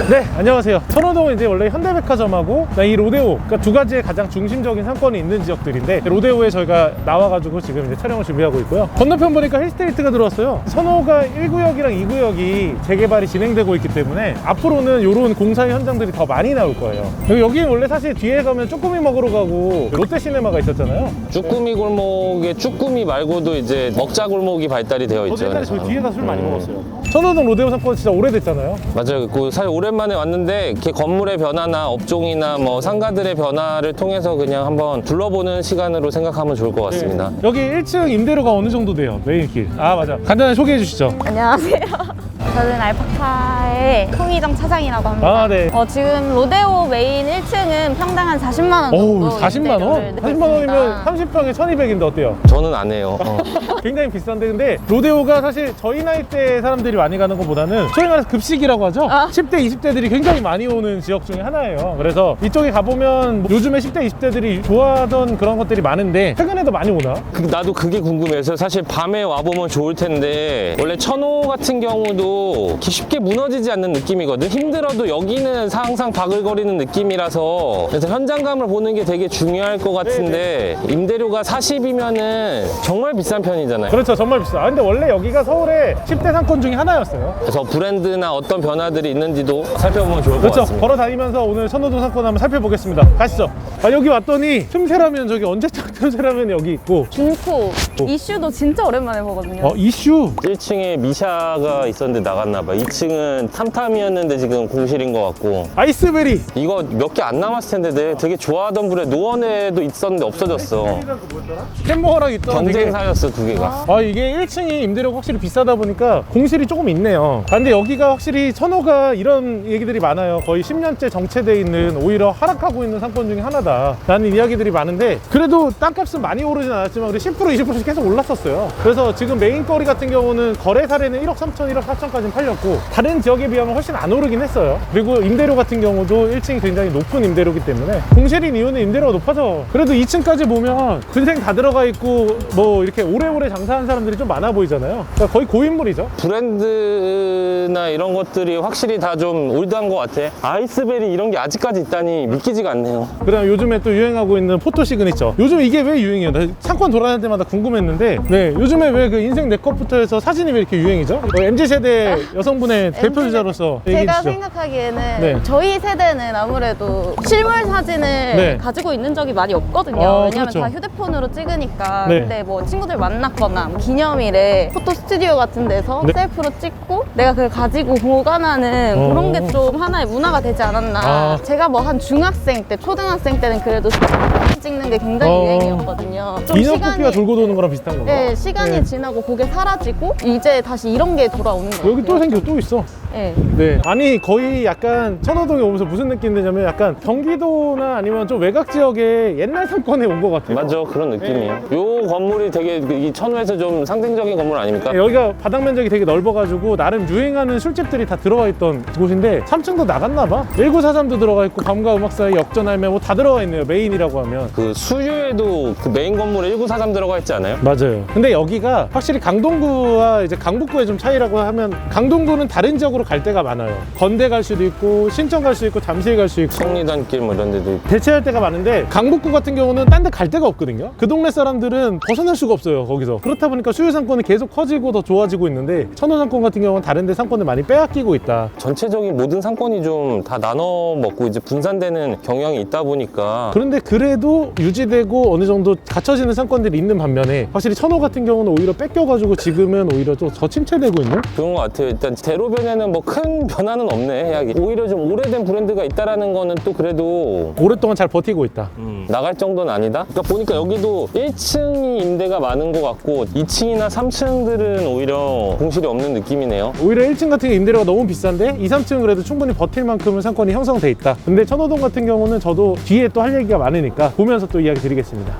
네, 안녕하세요. 선호동은 이제 원래 현대백화점하고 이 로데오, 그러니까 두 가지의 가장 중심적인 상권이 있는 지역들인데, 로데오에 저희가 나와가지고 지금 이제 촬영을 준비하고 있고요. 건너편 보니까 힐스테이트가 들어왔어요. 선호가 1구역이랑 2구역이 재개발이 진행되고 있기 때문에 앞으로는 이런 공사 현장들이 더 많이 나올 거예요. 여기는 원래 사실 뒤에 가면 쭈꾸미 먹으러 가고 롯데시네마가 있었잖아요. 쭈꾸미 골목에 쭈꾸미 말고도 이제 먹자 골목이 발달이 되어 있죠. 옛날에 저희 뒤에 가서 술 많이 먹었어요. 선호동 로데오 상권 진짜 오래됐잖아요. 맞아요. 그 사실 오랜만에 왔는데 이렇게 건물의 변화나 업종이나 뭐 상가들의 변화를 통해서 그냥 한번 둘러보는 시간으로 생각하면 좋을 것 같습니다. 네. 여기 1층 임대료가 어느 정도 돼요? 메인길. 아, 맞아. 간단하게 소개해 주시죠. 안녕하세요. 저는 알파카의 송희정 차장이라고 합니다. 아, 네. 지금 로데오 메인 1층은 평당 한 40만 원 정도. 어우, 40만 원? 40만 원이면 30평에 1200인데 어때요? 저는 안 해요. 굉장히 비싼데, 근데 로데오가 사실 저희 나이대 사람들이 많이 가는 것보다는 소위 말해서 급식이라고 하죠. 10대, 20대들이 굉장히 많이 오는 지역 중에 하나예요. 그래서 이쪽에 가보면 뭐 요즘에 10대, 20대들이 좋아하던 그런 것들이 많은데 최근에도 많이 오나? 나도 그게 궁금해서 사실 밤에 와보면 좋을 텐데, 원래 천호 같은 경우도 쉽게 무너지지 않는 느낌이거든. 힘들어도 여기는 항상 바글거리는 느낌이라서, 그래서 현장감을 보는 게 되게 중요할 것 같은데, 임대료가 40이면은 정말 비싼 편이잖아요. 그렇죠, 정말 비싸. 근데 원래 여기가 서울의 10대 상권 중에 하나였어요. 그래서 브랜드나 어떤 변화들이 있는지도 살펴보면 좋을 것 그렇죠. 같습니다. 걸어 다니면서 오늘 선호동 상권 한번 살펴보겠습니다. 가시죠. 여기 왔더니 틈새라면, 저기 언제적 틈새라면이 여기 있고, 중코 이슈도 진짜 오랜만에 보거든요. 이슈. 1층에 미샤가 있었는데 나갔나봐. 2층은 탐탐이었는데 지금 공실인 것 같고. 아이스베리. 이거 몇 개 안 남았을 텐데 되게 좋아하던 분의 노원에도 있었는데 없어졌어. 캔모어랑 있던 경쟁사였어, 두 개가. 이게 1층이 임대료가 확실히 비싸다 보니까 공실이 조금 있네요. 근데 여기가 확실히 천호가 이런 얘기들이 많아요. 거의 10년째 정체돼 있는, 오히려 하락하고 있는 상권 중에 하나다 라는 이야기들이 많은데, 그래도 땅값은 많이 오르진 않았지만 우리 10% 20%씩 계속 올랐었어요. 그래서 지금 메인거리 같은 경우는 거래 사례는 1억 3천, 1억 4천까지는 팔렸고, 다른 지역에 비하면 훨씬 안 오르긴 했어요. 그리고 임대료 같은 경우도 1층이 굉장히 높은 임대료이기 때문에, 공실인 이유는 임대료가 높아져. 그래도 2층까지 보면 군생 다 들어가 있고 뭐 이렇게 오래오래 장사한 사람들이 좀 많아 보이잖아요. 그러니까 거의 고인물이죠. 브랜드나 이런 것들이 확실히 다 좀 올드한 것 같아. 아이스베리 이런 게 아직까지 있다니 믿기지가 않네요. 그다음 요즘에 또 유행하고 있는 포토 시그니처. 요즘 이게 왜 유행이에요? 나 상권 돌아다닐 때마다 궁금했는데, 네, 요즘에 왜 그 인생 내 컷부터 해서 사진이 왜 이렇게 유행이죠? MZ세대 여성분의 대표주자로서 얘기해 제가 주시죠. 생각하기에는 네. 저희 세대는 아무래도 실물 사진을 네. 가지고 있는 적이 많이 없거든요. 왜냐면 그렇죠. 다 휴대폰으로 찍으니까. 네. 근데 뭐 친구들 만났거나 뭐 기념일에 포토 스튜디오 같은 데서 네. 셀프로 찍고 내가 그걸 가지고 보관하는 그런 게 좀 하나의 문화가 되지 않았나. 제가 뭐 한 중학생 때, 초등학생 때는 그래도 찍는 게 굉장히 유행이었거든요. 좀 인형 뽑기가 돌고 도는 거랑 비슷한 건가? 네, 시간이 네. 지나고 그게 사라지고 이제 다시 이런 게 돌아오는 거예요. 여기 또 생겨, 또 있어. 네. 네. 아니, 거의 약간 천호동에 오면서 무슨 느낌이 드냐면, 약간 경기도나 아니면 좀 외곽 지역의 옛날 상권에 온 것 같아요. 맞아, 그런 느낌이에요. 요 건물이 되게 이 천호에서 좀 상징적인 건물 아닙니까? 네, 여기가 바닥 면적이 되게 넓어가지고 나름 유행하는 술집들이 다 들어와 있던 곳인데 3층도 나갔나봐. 1943도 들어가 있고, 밤과 음악 사이, 역전할매 뭐 다 들어가 있네요. 메인이라고 하면. 그 수유에도 그 메인 건물에 1943 들어가 있지 않아요? 맞아요. 근데 여기가 확실히 강동구와 이제 강북구의 좀 차이라고 하면, 강동구는 다른 지역으로 갈 데가 많아요. 건대 갈 수도 있고, 신천 갈 수 있고, 잠실 갈 수 있고, 성리단길 뭐 이런 데도 있고. 대체할 데가 많은데, 강북구 같은 경우는 딴 데 갈 데가 없거든요. 그 동네 사람들은 벗어날 수가 없어요, 거기서. 그렇다 보니까 수요 상권이 계속 커지고 더 좋아지고 있는데, 천호 상권 같은 경우는 다른 데 상권을 많이 빼앗기고 있다. 전체적인 모든 상권이 좀 다 나눠 먹고 이제 분산되는 경향이 있다 보니까. 그런데 그래도 유지되고 어느 정도 갖춰지는 상권들이 있는 반면에, 확실히 천호 같은 경우는 오히려 뺏겨가지고 지금은 오히려 좀 저침체되고 있는? 그런 것 같아요. 일단 대로변에는 뭐 큰 변화는 없네, 해야지. 오히려 좀 오래된 브랜드가 있다라는 거는 또 그래도 오랫동안 잘 버티고 있다. 나갈 정도는 아니다. 그러니까 보니까 여기도 1층이 임대가 많은 것 같고 2층이나 3층들은 오히려 공실이 없는 느낌이네요. 오히려 1층 같은 게 임대료가 너무 비싼데 2, 3층은 그래도 충분히 버틸 만큼은 상권이 형성돼 있다. 근데 천호동 같은 경우는 저도 뒤에 또 할 얘기가 많으니까 보면서 또 이야기 드리겠습니다.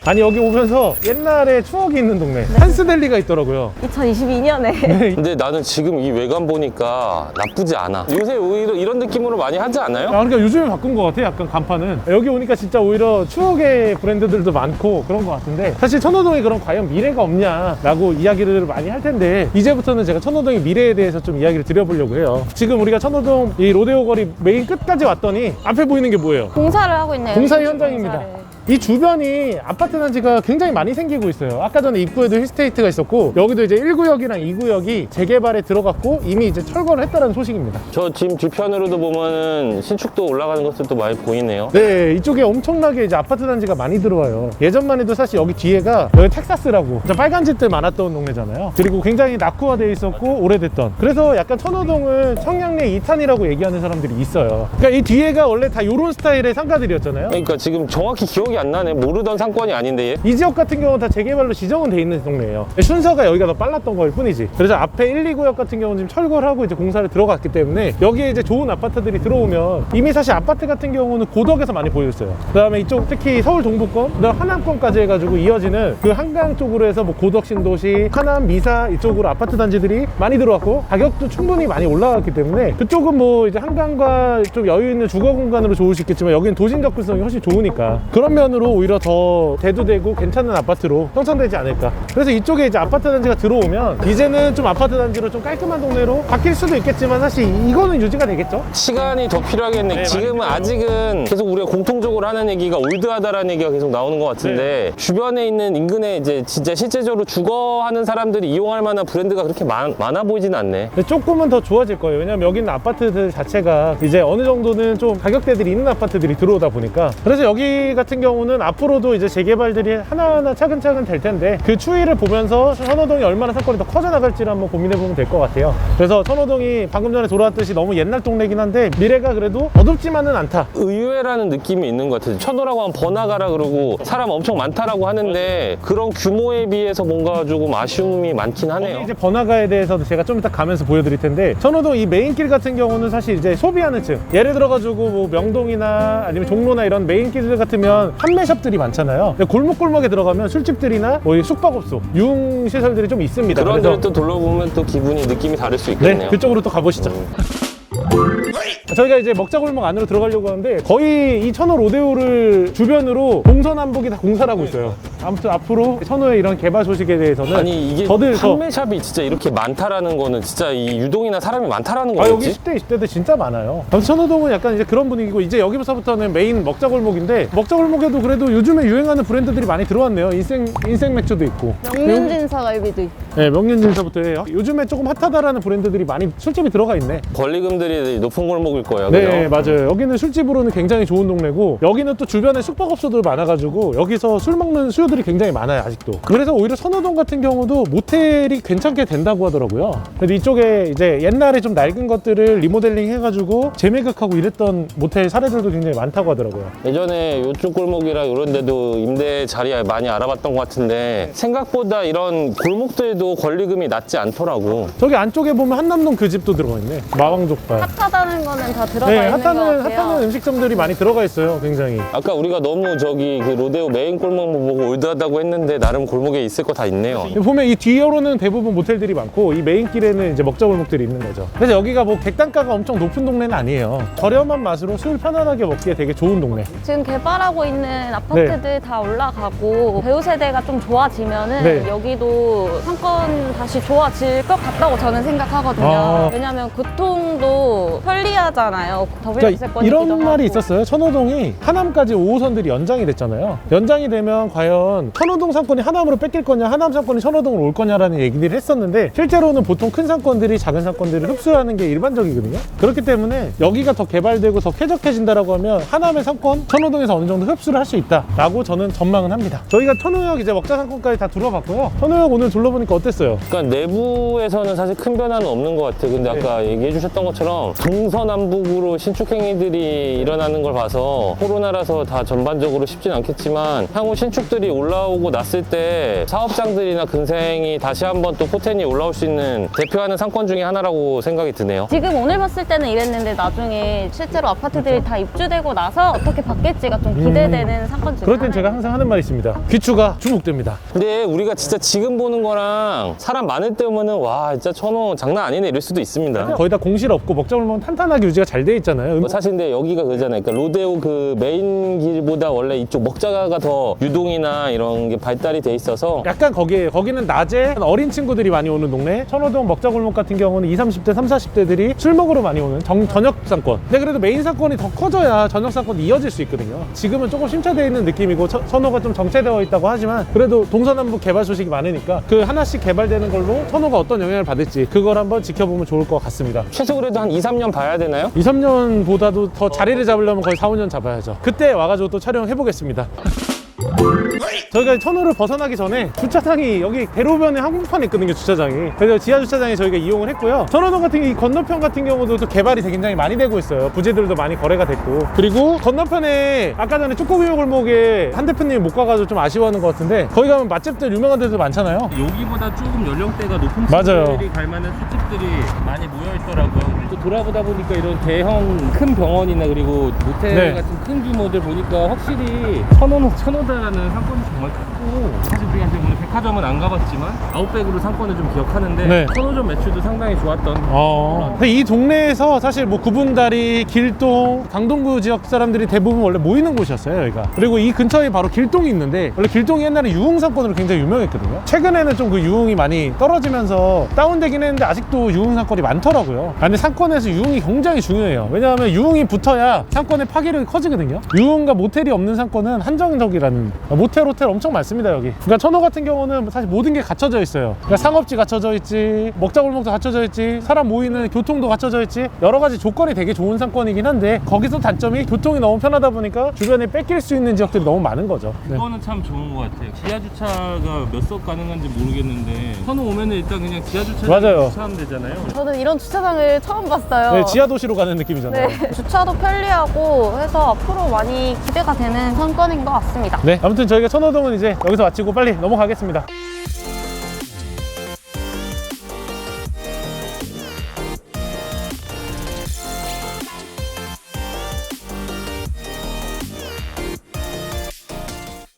아니 여기 오면서 옛날에 추억이 있는 동네 한스델리가 있더라고요. 2022년에 근데 나는 지금 이 외관 보니까 나쁘지 않아. 요새 오히려 이런 느낌으로 많이 하지 않아요? 그러니까 요즘에 바꾼 것 같아. 약간 간판은 여기 오니까 진짜 오히려 추억의 브랜드들도 많고 그런 것 같은데, 사실 천호동에 그런 과연 미래가 없냐라고 이야기를 많이 할 텐데, 이제부터는 제가 천호동의 미래에 대해서 좀 이야기를 드려보려고 해요. 지금 우리가 천호동 이 로데오 거리 메인 끝까지 왔더니 앞에 보이는 게 뭐예요? 공사를 하고 있네요. 공사 신축 현장입니다. 공사를. 이 주변이 아파트 단지가 굉장히 많이 생기고 있어요. 아까 전에 입구에도 힐스테이트가 있었고, 여기도 이제 1구역이랑 2구역이 재개발에 들어갔고 이미 이제 철거를 했다는 소식입니다. 저 지금 뒤편으로도 보면은 신축도 올라가는 것들도 많이 보이네요. 네, 이쪽에 엄청나게 이제 아파트 단지가 많이 들어와요. 예전만 해도 사실 여기 뒤에가 여기 텍사스라고 진짜 빨간 집들 많았던 동네잖아요. 그리고 굉장히 낙후화되어 있었고 오래됐던, 그래서 약간 천호동을 청량리 2탄이라고 얘기하는 사람들이 있어요. 그러니까 이 뒤에가 원래 다 요런 스타일의 상가들이었잖아요. 그러니까 지금 정확히 기억이 안 나네. 모르던 상권이 아닌데 얘. 이 지역 같은 경우는 다 재개발로 지정은 돼 있는 동네예요. 순서가 여기가 더 빨랐던 거일 뿐이지. 그래서 앞에 1, 2구역 같은 경우는 지금 철거를 하고 이제 공사를 들어갔기 때문에 여기에 이제 좋은 아파트들이 들어오면, 이미 사실 아파트 같은 경우는 고덕에서 많이 보였어요. 그 다음에 이쪽 특히 서울 동부권, 그다음 하남권까지 해가지고 이어지는 그 한강 쪽으로 해서 뭐 고덕 신도시, 하남, 미사 이쪽으로 아파트 단지들이 많이 들어왔고 가격도 충분히 많이 올라갔기 때문에 그쪽은 뭐 이제 한강과 좀 여유 있는 주거 공간으로 좋을 수 있겠지만, 여기는 도심 접근성이 훨씬 좋으니까 그런 면으로 오히려 더 대두되고 괜찮은 아파트로 형성되지 않을까. 그래서 이쪽에 이제 아파트 단지가 들어오면 이제는 좀 아파트 단지로 좀 깔끔한 동네로 바뀔 수도 있겠지만, 사실 이거는 유지가 되겠죠. 시간이 더 필요하겠네. 네, 지금은 많이 아직은 계속 우리가 공통적으로 하는 얘기가 올드하다라는 얘기가 계속 나오는 것 같은데, 주변에 있는 인근에 이제 진짜 실제적으로 주거하는 사람들이 이용할 만한 브랜드가 그렇게 많아 보이지는 않네. 근데 조금은 더 좋아질 거예요. 왜냐면 여기 있는 아파트들 자체가 이제 어느 정도는 좀 가격대들이 있는 아파트들이 들어오다 보니까. 그래서 여기 같은 경우는 앞으로도 이제 재개발들이 하나하나 차근차근 될 텐데, 그 추이를 보면서 천호동이 얼마나 상권이 더 커져나갈지를 한번 고민해보면 될 것 같아요. 그래서 천호동이 방금 전에 돌아왔듯이 너무 옛날 동네긴 한데 미래가 그래도 어둡지만은 않다. 의외라는 느낌이 있는 것 같아요. 천호라고 하면 번화가라 그러고 사람 엄청 많다라고 하는데 그런 규모에 비해서 뭔가 조금 아쉬움이 많긴 하네요. 이제 번화가에 대해서도 제가 좀 이따 가면서 보여드릴 텐데, 천호동 이 메인길 같은 경우는 사실 이제 소비하는 층, 예를 들어가지고 뭐 명동이나 아니면 종로나 이런 메인길들 같으면 판매샵들이 많잖아요. 근데 골목골목에 들어가면 술집들이나 뭐 숙박업소, 유흥시설들이 좀 있습니다. 그런 그래서 데를 또 둘러보면 또 느낌이 다를 수 네, 있겠네요. 그쪽으로 또 가보시죠. 저희가 이제 먹자골목 안으로 들어가려고 하는데, 거의 이 천호 로데오를 주변으로 동서남북이 다 공사를 하고 있어요. 아무튼 앞으로 천호의 이런 개발 소식에 대해서는 아니 이게 더들 더. 판매샵이 진짜 이렇게 많다라는 거는 진짜 이 유동이나 사람이 많다라는 아, 여기 거겠지? 10대, 20대들 진짜 많아요. 아무튼 천호동은 약간 이제 그런 분위기고, 이제 여기서부터는 메인 먹자골목인데, 먹자골목에도 그래도 요즘에 유행하는 브랜드들이 많이 들어왔네요. 인생 맥주도 있고, 명륜진사갈비도 있고. 네, 명륜진사부터 해요. 요즘에 조금 핫하다라는 브랜드들이 많이 술집이 들어가 있네. 권리금들이 높은 골목일 거예요. 네, 그죠? 맞아요. 여기는 술집으로는 굉장히 좋은 동네고, 여기는 또 주변에 숙박업소들 많아가지고 여기서 술 먹는 수요들이 굉장히 많아요, 아직도. 그래서 오히려 천호동 같은 경우도 모텔이 괜찮게 된다고 하더라고요. 그래서 이쪽에 이제 옛날에 좀 낡은 것들을 리모델링 해가지고 재매각하고 이랬던 모텔 사례들도 굉장히 많다고 하더라고요. 예전에 요쪽 골목이랑 이런 데도 임대 자리 많이 알아봤던 것 같은데 생각보다 이런 골목들도 권리금이 낮지 않더라고. 저기 안쪽에 보면 한남동 그 집도 들어가 있네. 마왕족발. 핫하다는 거는 다 들어가 네, 있는 것 같아요. 핫하는 음식점들이 많이 들어가 있어요, 굉장히. 아까 우리가 너무 저기 그 로데오 메인 골목 보고 올드하다고 했는데 나름 골목에 있을 거 다 있네요. 보면 이 뒤로는 대부분 모텔들이 많고, 이 메인길에는 이제 먹자골목들이 있는 거죠. 그래서 여기가 뭐 객단가가 엄청 높은 동네는 아니에요. 저렴한 맛으로 술 편안하게 먹기에 되게 좋은 동네. 지금 개발하고 있는 아파트들 네. 다 올라가고 배우 세대가 좀 좋아지면은 네. 여기도 상권 다시 좋아질 것 같다고 저는 생각하거든요. 아. 왜냐면 교통도 편리하잖아요. 그러니까 더블세권이기도 이런 말이 하고. 있었어요. 천호동이 하남까지 5호선들이 연장이 됐잖아요. 연장이 되면 과연 천호동 상권이 하남으로 뺏길 거냐, 하남 상권이 천호동으로 올 거냐라는 얘기들을 했었는데, 실제로는 보통 큰 상권들이 작은 상권들을 흡수하는 게 일반적이거든요. 그렇기 때문에 여기가 더 개발되고 더 쾌적해진다라고 하면 하남의 상권, 천호동에서 어느 정도 흡수를 할 수 있다라고 저는 전망은 합니다. 저희가 천호역 이제 먹자 상권까지 다 둘러봤고요. 천호역 오늘 둘러보니까 어떠셨어요? 어땠어요? 그러니까 내부에서는 사실 큰 변화는 없는 것 같아요. 근데 아까 얘기해 주셨던 것처럼 동서남북으로 신축 행위들이 일어나는 걸 봐서 코로나라서 다 전반적으로 쉽진 않겠지만 향후 신축들이 올라오고 났을 때 사업장들이나 근생이 다시 한번 또 포텐이 올라올 수 있는 대표하는 상권 중에 하나라고 생각이 드네요. 지금 오늘 봤을 때는 이랬는데 나중에 실제로 아파트들이 다 입주되고 나서 어떻게 바뀔지가 좀 기대되는 상권 중에 그럴 땐 하나예요. 제가 항상 하는 말이 있습니다. 귀추가 주목됩니다. 근데 우리가 진짜 지금 보는 거랑 사람 많을 때 보면은 와 진짜 천호 장난 아니네 이럴 수도 있습니다. 거의 다 공실 없고 먹자골목 탄탄하게 유지가 잘 돼 있잖아요. 사실 근데 여기가 그잖아요. 그러니까 로데오 그 메인 길보다 원래 이쪽 먹자가 더 유동이나 이런 게 발달이 돼 있어서 약간 거기는 낮에 어린 친구들이 많이 오는 동네. 천호동 먹자골목 같은 경우는 20, 30대, 30, 40대들이 술 먹으러 많이 오는 저녁 상권. 근데 그래도 메인 상권이 더 커져야 저녁 상권이 이어질 수 있거든요. 지금은 조금 심차되어 있는 느낌이고 천호가 좀 정체되어 있다고 하지만 그래도 동서남북 개발 소식이 많으니까 그 하나씩 개발되는 걸로 천호가 어떤 영향을 받을지 그걸 한번 지켜보면 좋을 것 같습니다. 최소 그래도 한 2, 3년 봐야 되나요? 2, 3년보다도 더 자리를 잡으려면 거의 4, 5년 잡아야죠. 그때 와가지고 또 촬영해보겠습니다. 저희가 천호를 벗어나기 전에 주차장이 여기 대로변에 한국판에 있거든요, 주차장이. 그래서 지하 주차장에 저희가 이용을 했고요. 천호동 같은 이 건너편 같은 경우도 또 개발이 굉장히 많이 되고 있어요. 부지들도 많이 거래가 됐고. 그리고 건너편에 아까 전에 쭈꾸미호 골목에 한 대표님이 못 가가지고 좀 아쉬워하는 것 같은데 거기 가면 맛집들 유명한 데도 많잖아요. 여기보다 조금 연령대가 높은 맞아요. 친구들이 갈 만한 술집들이 많이 모여있더라고요. 또 돌아보다 보니까 이런 대형 큰 병원이나 그리고 모텔 네. 같은 큰 규모들 보니까 확실히 천호다라는 상권이 정말 크고 사실 우리가 이제 오늘 백화점은 안 가봤지만 아웃백으로 상권을 좀 기억하는데 네. 천호점 매출도 상당히 좋았던 근데 이 동네에서 사실 뭐 구분다리, 길동, 강동구 지역 사람들이 대부분 원래 모이는 곳이었어요, 여기가. 그리고 이 근처에 바로 길동이 있는데 원래 길동이 옛날에 유흥상권으로 굉장히 유명했거든요. 최근에는 좀 그 유흥이 많이 떨어지면서 다운되긴 했는데 아직도 유흥상권이 많더라고요. 근데 상권에서 유흥이 굉장히 중요해요. 왜냐하면 유흥이 붙어야 상권의 파괴력이 커지거든요. 유흥과 모텔이 없는 상권은 한정적이라는, 모텔, 호텔 엄청 많습니다, 여기. 그러니까 천호 같은 경우는 사실 모든 게 갖춰져 있어요. 그러니까 상업지 갖춰져 있지, 먹자골목도 갖춰져 있지, 사람 모이는 교통도 갖춰져 있지, 여러 가지 조건이 되게 좋은 상권이긴 한데 거기서 단점이 교통이 너무 편하다 보니까 주변에 뺏길 수 있는 지역들이 너무 많은 거죠. 네. 그거는 참 좋은 것 같아요. 지하 주차가 몇 석 가능한지 모르겠는데 천호 오면은 일단 그냥 지하 주차장에 맞아요. 주차하면 되잖아요. 저는 이런 주차장을 처음 봤어요. 네, 지하 도시로 가는 느낌이잖아요. 네, 주차도 편리하고 해서 앞으로 많이 기대가 되는 상권인 것 같습니다. 네, 아무튼 저희가 천호동은 이제 여기서 마치고 빨리 넘어가겠습니다.